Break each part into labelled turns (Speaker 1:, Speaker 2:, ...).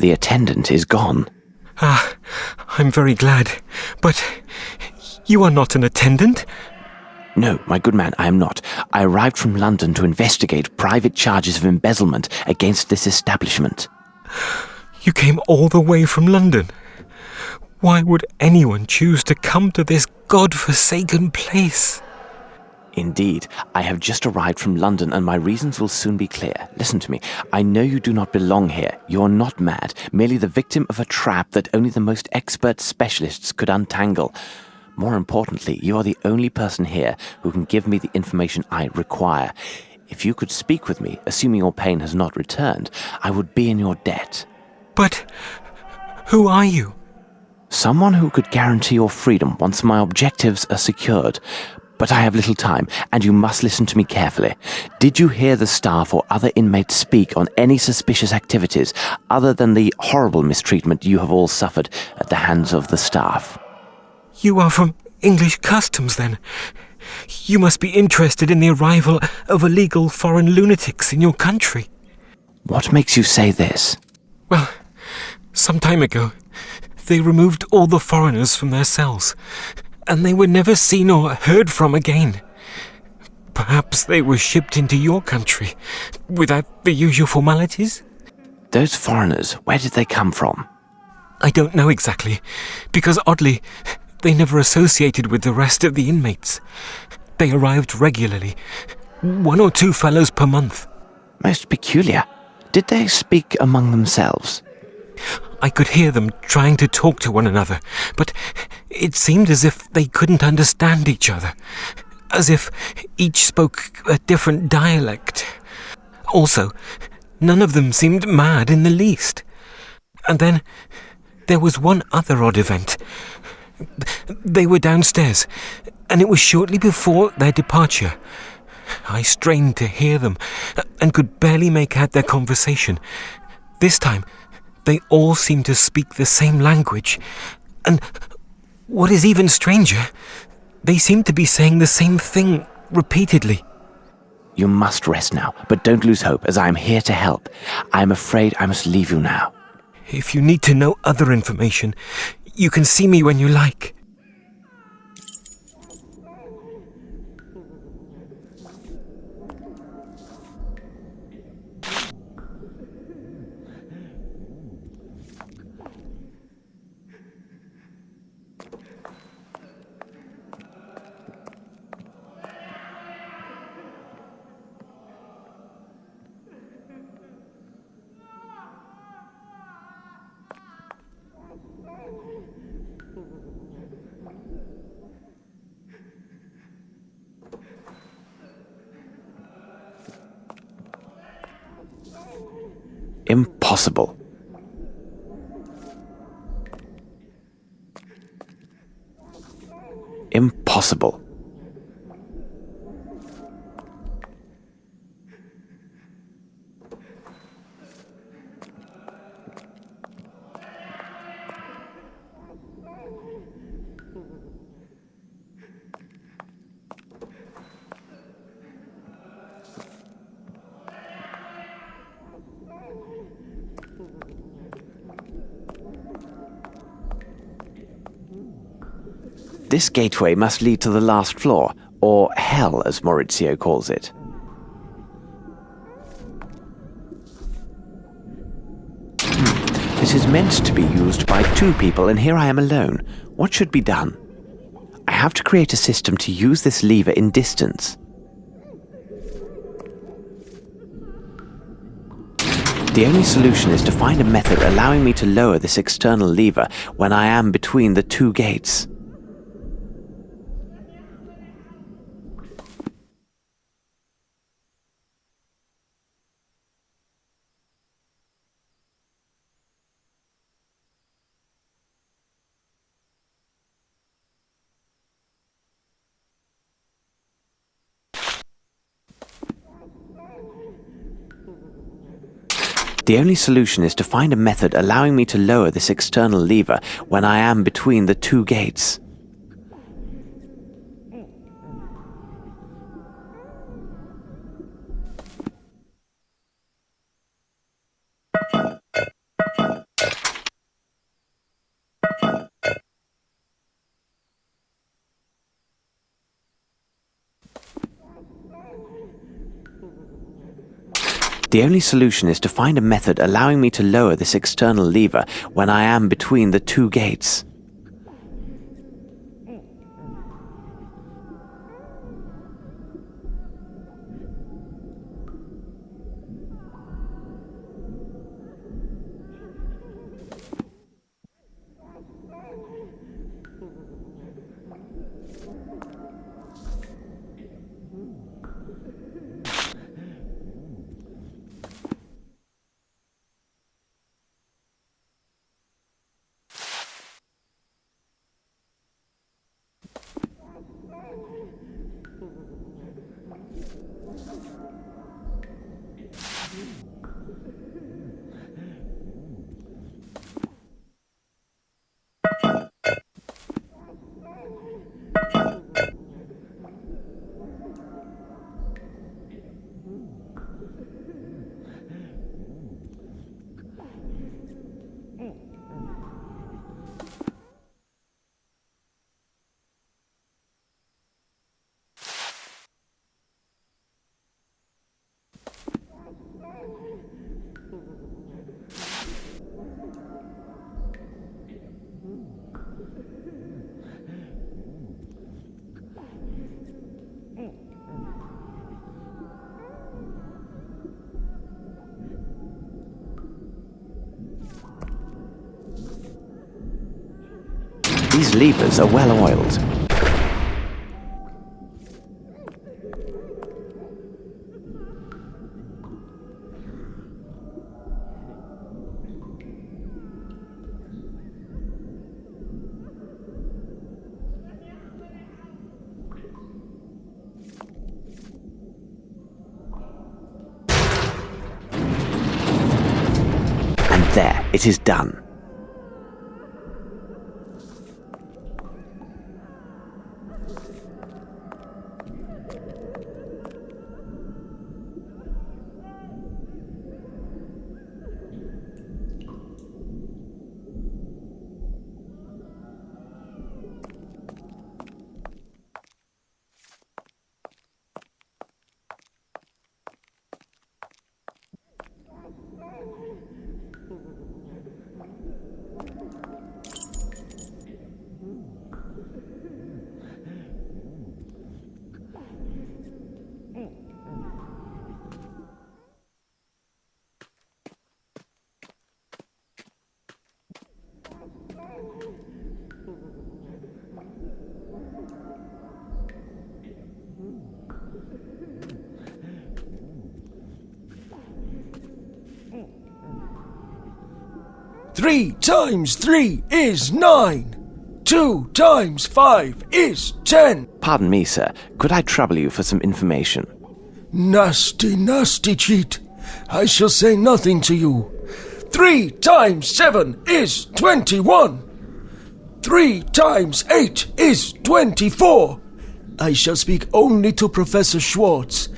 Speaker 1: The attendant is gone.
Speaker 2: Ah, I'm very glad. But you are not an attendant?
Speaker 1: No, my good man, I am not. I arrived from London to investigate private charges of embezzlement against this establishment.
Speaker 2: You came all the way from London? Why would anyone choose to come to this God-forsaken place?
Speaker 1: Indeed, I have just arrived from London and my reasons will soon be clear. Listen to me. I know you do not belong here. You're not mad, merely the victim of a trap that only the most expert specialists could untangle. More importantly, you are the only person here who can give me the information I require. If you could speak with me, assuming your pain has not returned, I would be in your debt.
Speaker 2: But who are you?
Speaker 1: Someone who could guarantee your freedom once my objectives are secured. But I have little time, and you must listen to me carefully. Did you hear the staff or other inmates speak on any suspicious activities other than the horrible mistreatment you have all suffered at the hands of the staff?
Speaker 2: You are from English customs, then. You must be interested in the arrival of illegal foreign lunatics in your country.
Speaker 1: What makes you say this?
Speaker 2: Well, some time ago, they removed all the foreigners from their cells, and they were never seen or heard from again. Perhaps they were shipped into your country without the usual formalities?
Speaker 1: Those foreigners, where did they come from?
Speaker 2: I don't know exactly, because oddly, they never associated with the rest of the inmates. They arrived regularly, 1 or 2 fellows per month.
Speaker 1: Most peculiar. Did they speak among themselves?
Speaker 2: I could hear them trying to talk to one another, but it seemed as if they couldn't understand each other, as if each spoke a different dialect. Also, none of them seemed mad in the least. And then there was one other odd event. They were downstairs, and it was shortly before their departure. I strained to hear them, and could barely make out their conversation. This time, they all seemed to speak the same language, and what is even stranger, they seemed to be saying the same thing repeatedly.
Speaker 1: You must rest now, but don't lose hope, as I am here to help. I am afraid I must leave you now.
Speaker 2: If you need to know other information, you can see me when you like.
Speaker 1: Impossible. Impossible. This gateway must lead to the last floor, or hell as Maurizio calls it. This is meant to be used by 2 people, and here I am alone. What should be done? I have to create a system to use this lever in distance. The only solution is to find a method allowing me to lower this external lever when I am between the 2 gates. The only solution is to find a method allowing me to lower this external lever when I am between the 2 gates. The only solution is to find a method allowing me to lower this external lever when I am between the two gates. These levers are well oiled. And there, it is done.
Speaker 3: Three times 3 is 9. 2 times 5 is 10.
Speaker 1: Pardon me, sir. Could I trouble you for some information?
Speaker 3: Nasty, nasty cheat. I shall say nothing to you. 3 times 7 is 21. 3 times 8 is 24. I shall speak only to Professor Schwartz.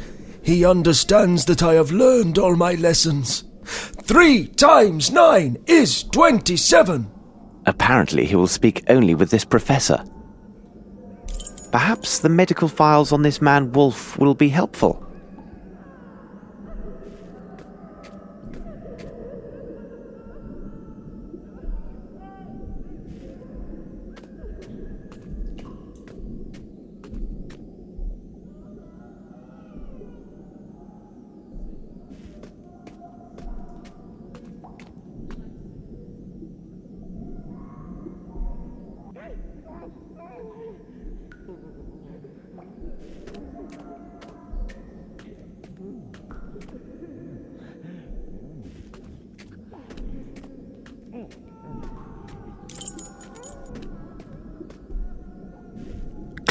Speaker 3: He understands that I have learned all my lessons. 3 times 9 is 27.
Speaker 1: Apparently he will speak only with this professor. Perhaps the medical files on this man Wolf will be helpful.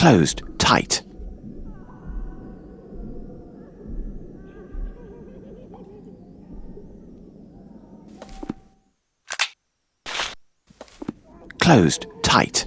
Speaker 1: Closed tight. Closed tight.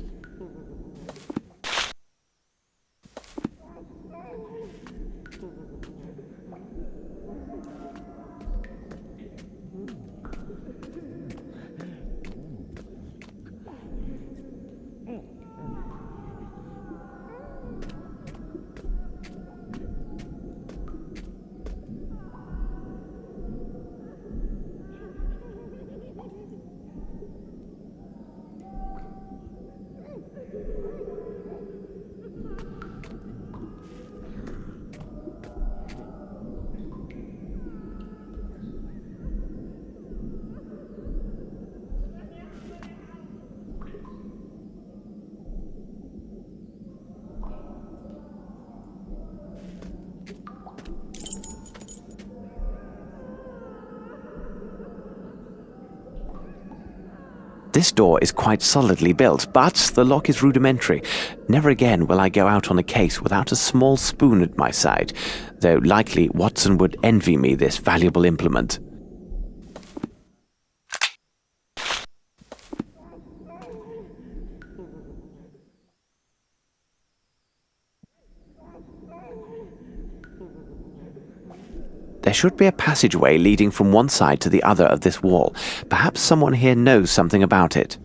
Speaker 1: This door is quite solidly built, but the lock is rudimentary. Never again will I go out on a case without a small spoon at my side, though likely Watson would envy me this valuable implement. There should be a passageway leading from one side to the other of this wall. Perhaps someone here knows something about it.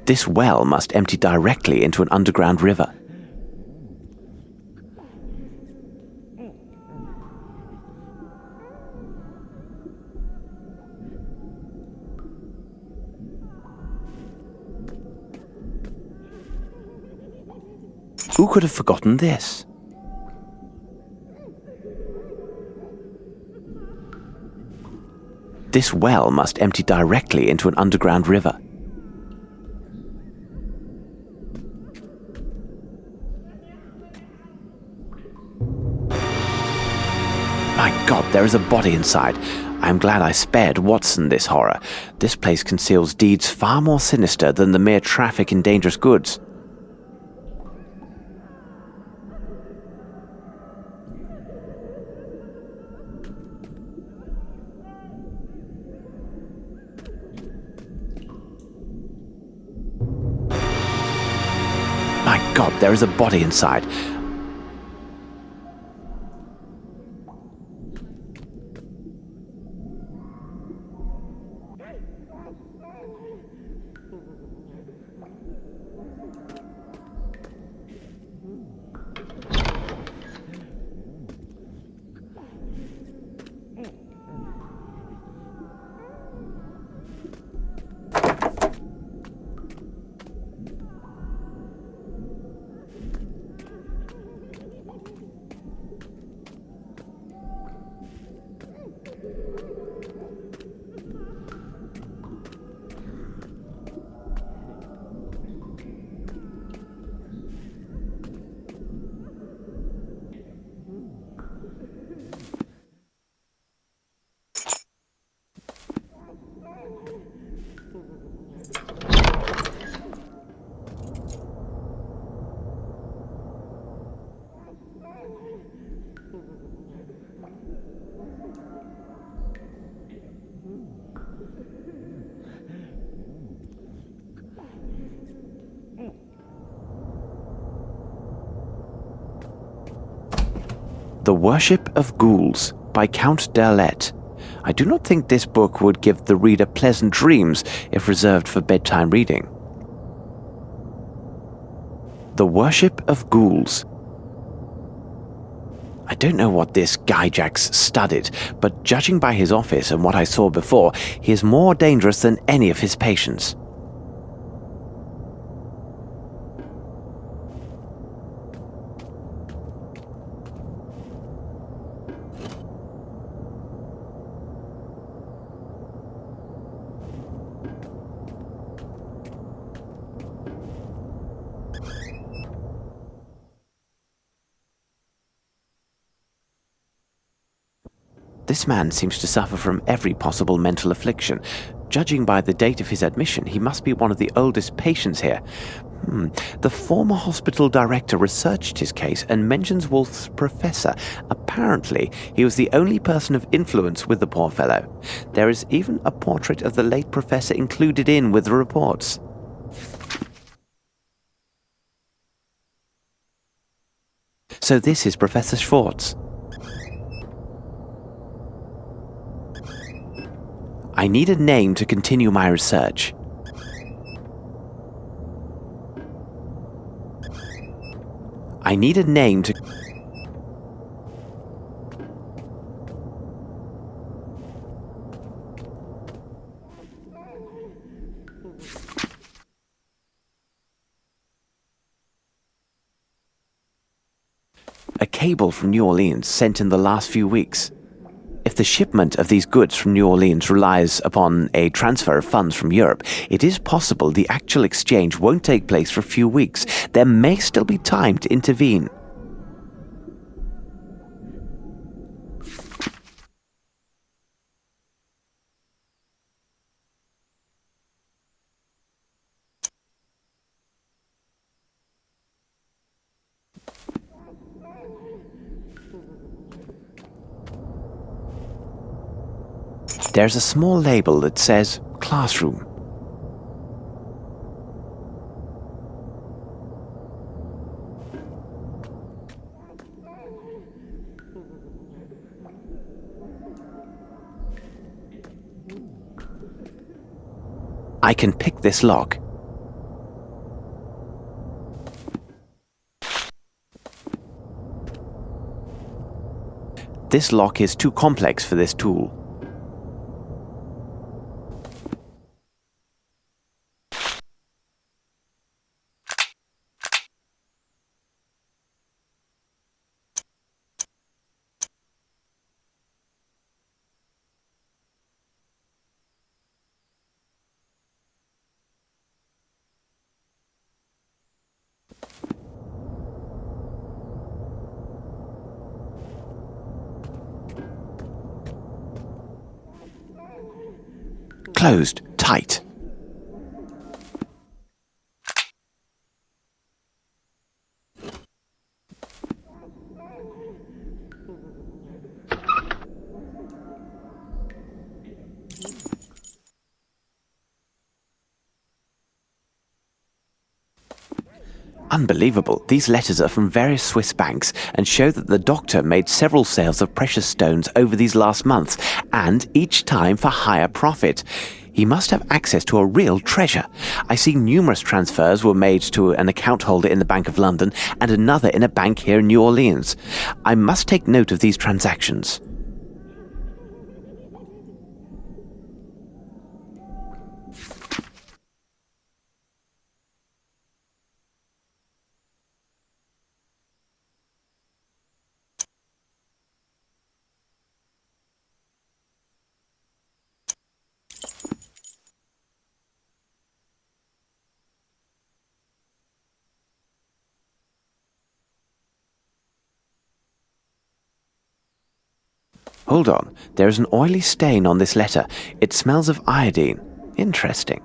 Speaker 1: This well must empty directly into an underground river. Who could have forgotten this? This well must empty directly into an underground river. My God, there is a body inside. I am glad I spared Watson this horror. This place conceals deeds far more sinister than the mere traffic in dangerous goods. My God, there is a body inside. The Worship of Ghouls by Count d'Erlette. I do not think this book would give the reader pleasant dreams if reserved for bedtime reading. The Worship of Ghouls. I don't know what this Gyjax studied, but judging by his office and what I saw before, he is more dangerous than any of his patients. This man seems to suffer from every possible mental affliction. Judging by the date of his admission, he must be one of the oldest patients here. The former hospital director researched his case and mentions Wolf's professor. Apparently, he was the only person of influence with the poor fellow. There is even a portrait of the late professor included in with the reports. So this is Professor Schwartz. I need a name to continue my research. I need a name to... A cable from New Orleans sent in the last few weeks. If the shipment of these goods from New Orleans relies upon a transfer of funds from Europe, it is possible the actual exchange won't take place for a few weeks. There may still be time to intervene. There's a small label that says classroom. I can pick this lock. This lock is too complex for this tool. Closed tight. Unbelievable. These letters are from various Swiss banks and show that the doctor made several sales of precious stones over these last months, and each time for higher profit. He must have access to a real treasure. I see numerous transfers were made to an account holder in the Bank of London and another in a bank here in New Orleans. I must take note of these transactions. Hold on, there is an oily stain on this letter. It smells of iodine. Interesting.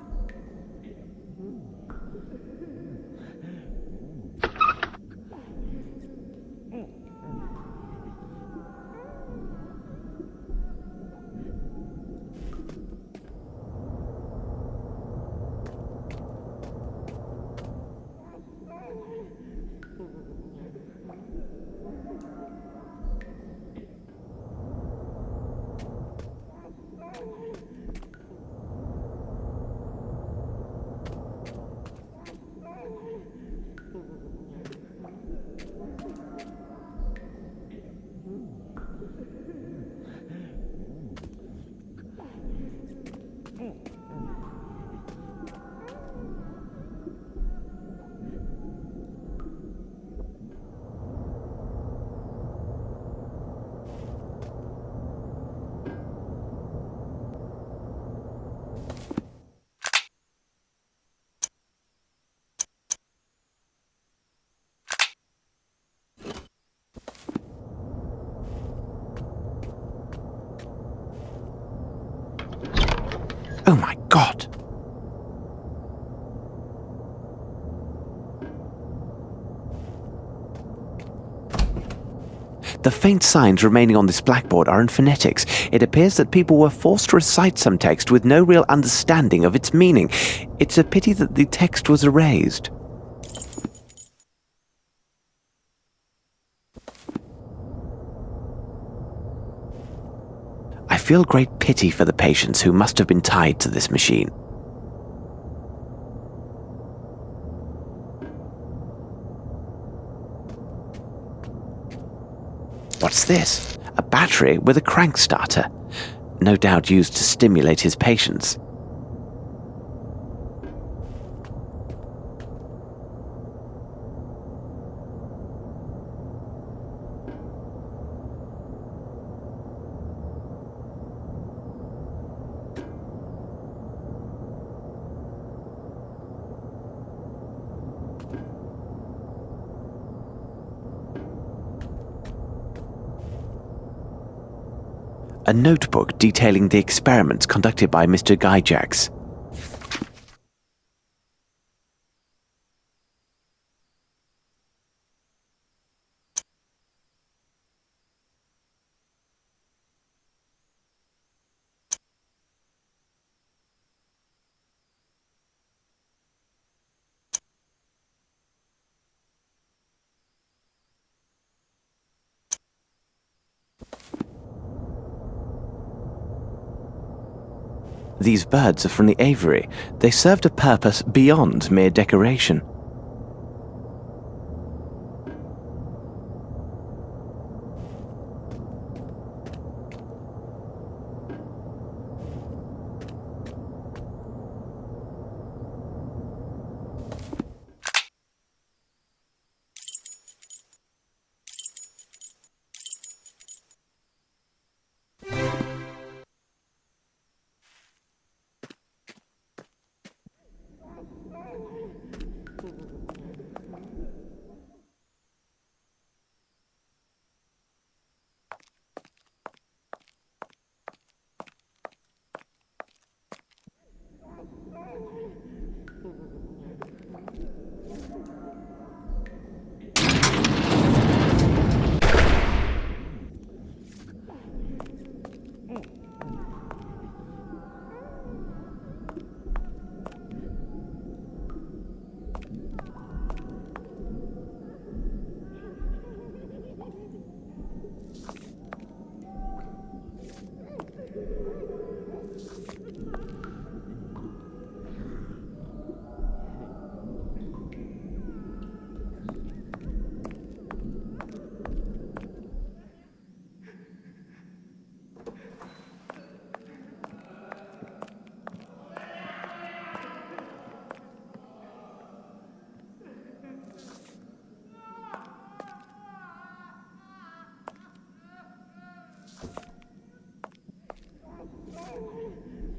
Speaker 1: Oh my God! The faint signs remaining on this blackboard are in phonetics. It appears that people were forced to recite some text with no real understanding of its meaning. It's a pity that the text was erased. I feel great pity for the patients who must have been tied to this machine. What's this? A battery with a crank starter. No doubt used to stimulate his patients. A notebook detailing the experiments conducted by Mr. Gyjax. These birds are from the aviary. They served a purpose beyond mere decoration.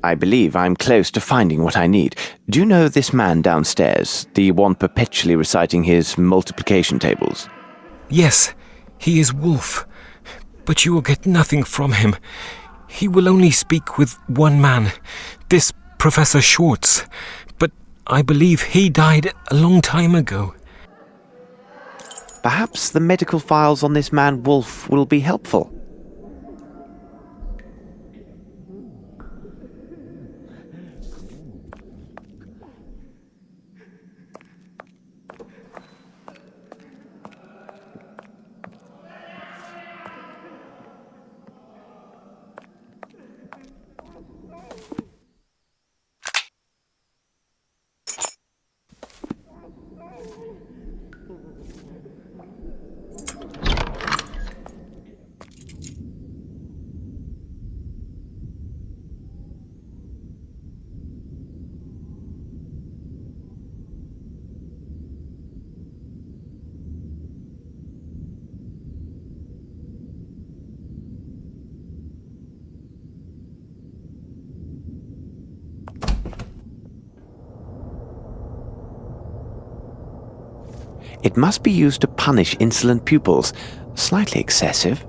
Speaker 1: I believe I'm close to finding what I need. Do you know this man downstairs, the one perpetually reciting his multiplication tables?
Speaker 2: Yes, he is Wolf, but you will get nothing from him. He will only speak with one man, this Professor Schwartz, but I believe he died a long time ago.
Speaker 1: Perhaps the medical files on this man Wolf will be helpful. It must be used to punish insolent pupils. Slightly excessive.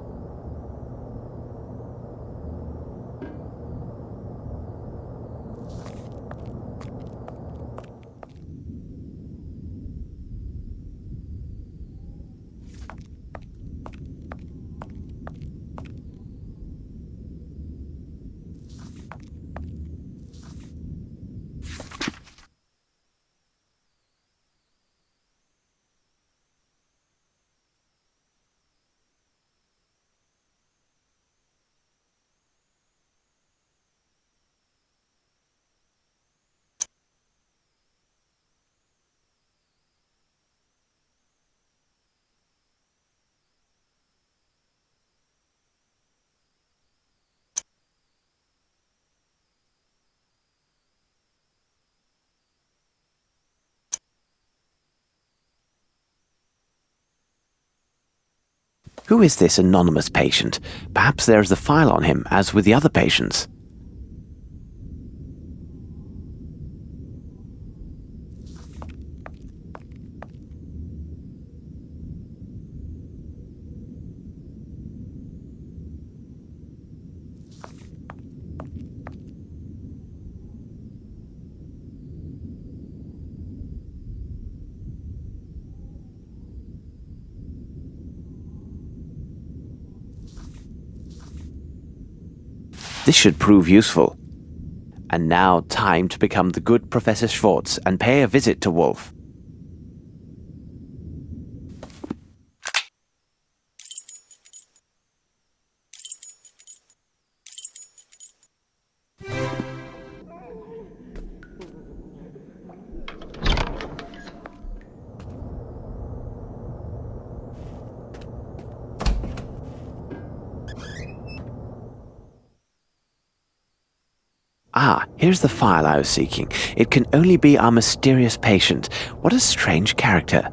Speaker 1: Who is this anonymous patient? Perhaps there is a file on him, as with the other patients. This should prove useful. And now time to become the good Professor Schwartz and pay a visit to Wolf. Ah, here's the file I was seeking. It can only be our mysterious patient. What a strange character.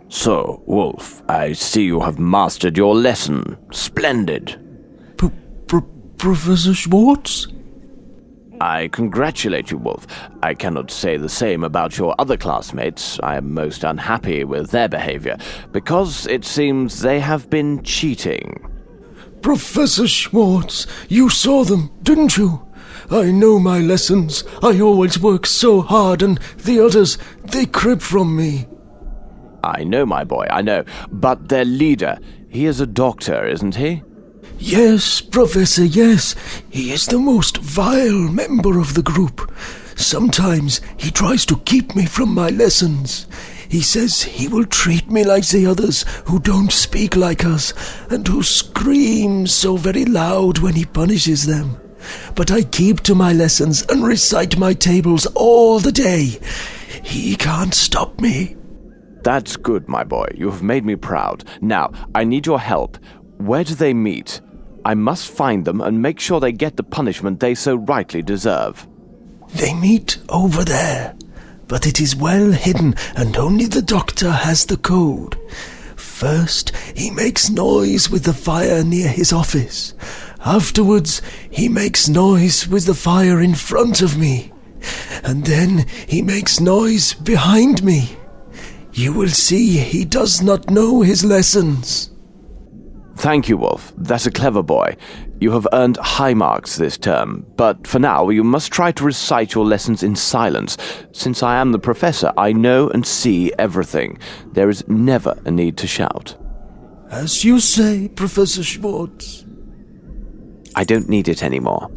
Speaker 4: So, Wolf, I see you have mastered your lesson. Splendid.
Speaker 3: Professor Schwartz?
Speaker 4: I congratulate you, Wolf. I cannot say the same about your other classmates. I am most unhappy with their behavior, because it seems they have been cheating.
Speaker 3: Professor Schwartz, you saw them, didn't you? I know my lessons. I always work so hard, and the others, they crib from me.
Speaker 4: I know, my boy, I know. But their leader, he is a doctor, isn't he?
Speaker 3: Yes, Professor, yes. He is the most vile member of the group. Sometimes he tries to keep me from my lessons. He says he will treat me like the others who don't speak like us and who scream so very loud when he punishes them. But I keep to my lessons and recite my tables all the day. He can't stop me.
Speaker 4: That's good, my boy. You have made me proud. Now, I need your help. Where do they meet? I must find them and make sure they get the punishment they so rightly deserve.
Speaker 3: They meet over there, but it is well hidden and only the doctor has the code. First, he makes noise with the fire near his office. Afterwards, he makes noise with the fire in front of me. And then he makes noise behind me. You will see he does not know his lessons.
Speaker 4: Thank you, Wolf. That's a clever boy. You have earned high marks this term, but for now you must try to recite your lessons in silence. Since I am the professor, I know and see everything. There is never a need to shout.
Speaker 3: As you say, Professor Schwartz.
Speaker 1: I don't need it anymore.